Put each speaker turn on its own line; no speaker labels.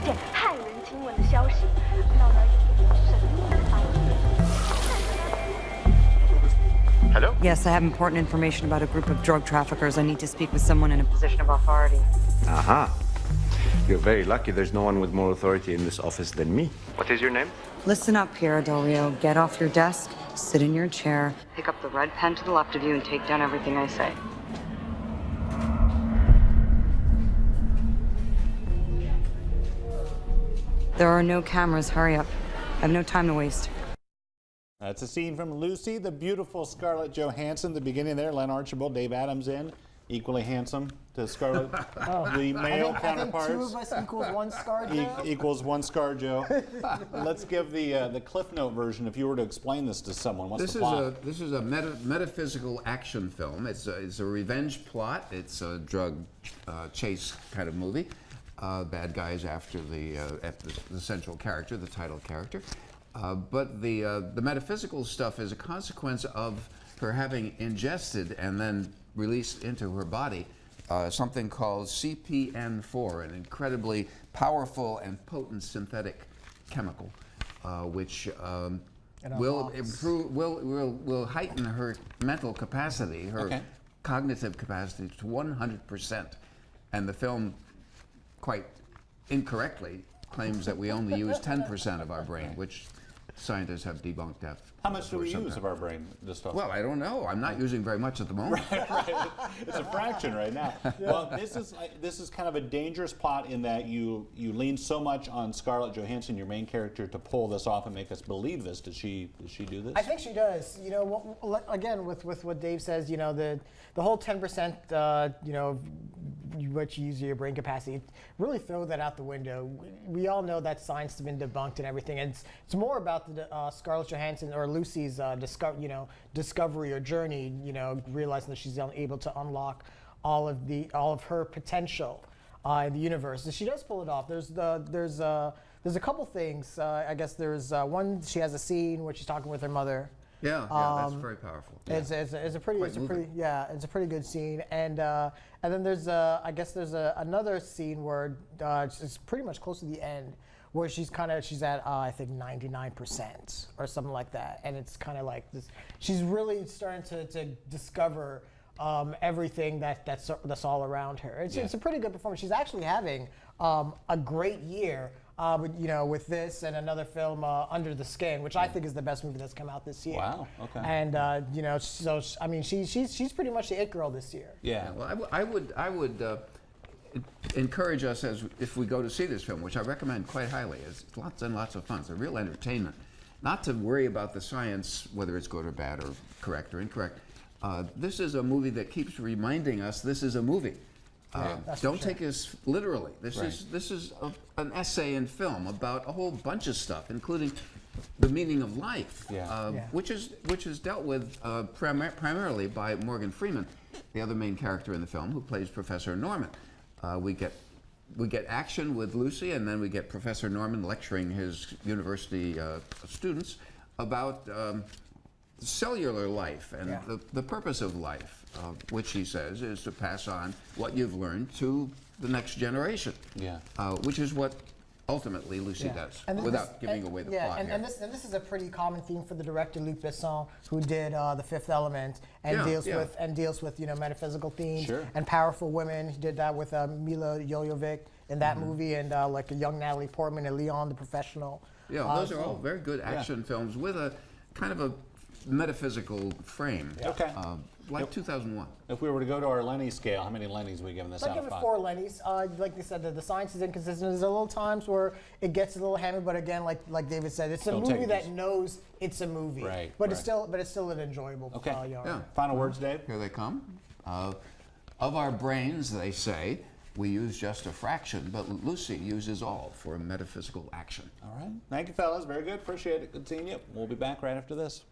现骇人听闻的消息，闹得神秘的防御。
Hello?
Yes, I have important information about a group of drug traffickers. I need to speak with someone in a position of authority.
Aha. You're very lucky there's no one with more authority in this office than me. What is your name?
Listen up, Piero Del Rio. Get off your desk, sit in your chair, pick up the red pen to the left of you, and take down everything I say. There are no cameras. Hurry up. I have no time to waste.
That's a scene from Lucy, the beautiful Scarlett Johansson. The beginning there, Len Archibald, Dave Adams in, equally handsome to Scarlett. The male counterparts.
I think 2 of us equals 1 Scar Joe.
Equals 1 Scar Joe. Let's give the Cliff Note version. If you were to explain this to someone, what's the plot?
This is a metaphysical action film. It's a revenge plot. It's a drug chase kind of movie. Bad guys after the central character, the title character. But the metaphysical stuff is a consequence of her having ingested and then released into her body something called CPN4, an incredibly powerful and potent synthetic chemical, which will improve, will heighten her mental capacity, her cognitive capacity to 100%. And the film, quite incorrectly, claims that we only use 10% of our brain, which scientists have debunked that.
How much do we use of our brain? Just
well, I don't know. I'm not using very much at the moment.
Right. It's a fraction right now. Well, this is kind of a dangerous plot in that you lean so much on Scarlett Johansson, your main character, to pull this off and make us believe this. Does she do this?
I think she does. You know, again, with what Dave says, you know, the whole 10%, you know, what you use of your brain capacity, really throw that out the window. We all know that science has been debunked and everything. And it's more about the Scarlett Johansson or Lucy's discovery or journey. You know, realizing that she's able to unlock all of her potential in the universe. And she does pull it off. There's a couple things. I guess there's one. She has a scene where she's talking with her mother.
Yeah, that's very powerful.
It's a pretty good scene, and then there's another scene where it's pretty much close to the end, where she's at I think 99% or something like that, and it's kind of like this. She's really starting to discover everything that's all around her. It's a pretty good performance. She's actually having a great year. You know, with this and another film, Under the Skin, which I think is the best movie that's come out this year.
Wow. Okay.
And you know, so I mean, she's pretty much the it girl this year.
Yeah.
Well, I would encourage us, as if we go to see this film, which I recommend quite highly. It's lots and lots of fun. It's a real entertainment. Not to worry about the science, whether it's good or bad or correct or incorrect. This is a movie that keeps reminding us this is a movie. Don't take us literally. This is an essay in film about a whole bunch of stuff, including the meaning of life, which is dealt with primarily by Morgan Freeman, the other main character in the film, who plays Professor Norman. We get action with Lucy, and then we get Professor Norman lecturing his university students about cellular life and the purpose of life, which he says is to pass on what you've learned to the next generation. Which is what ultimately Lucy does, without giving away the plot.
And this is a pretty common theme for the director Luc Besson, who did The Fifth Element and deals with you know, metaphysical themes and powerful women. He did that with Mila Jovovich in that movie, and like a young Natalie Portman and Leon the Professional.
Yeah, those are all very good action films with a kind of a metaphysical frame. Like 2001.
If we were to go to our Lenny scale, how many Lennys are we giving this out of 5?
I'd give it 4 Lennys. Like they said, the science is inconsistent. There's a little times where it gets a little hammy, but again, like David said, it's a movie that knows it's a movie. But it's still an enjoyable genre.
Final words, Dave?
Here they come. Of our brains, they say, we use just a fraction, but Lucy uses all for metaphysical action.
All right. Thank you, fellas. Very good. Appreciate it. Good seeing you. We'll be back right after this.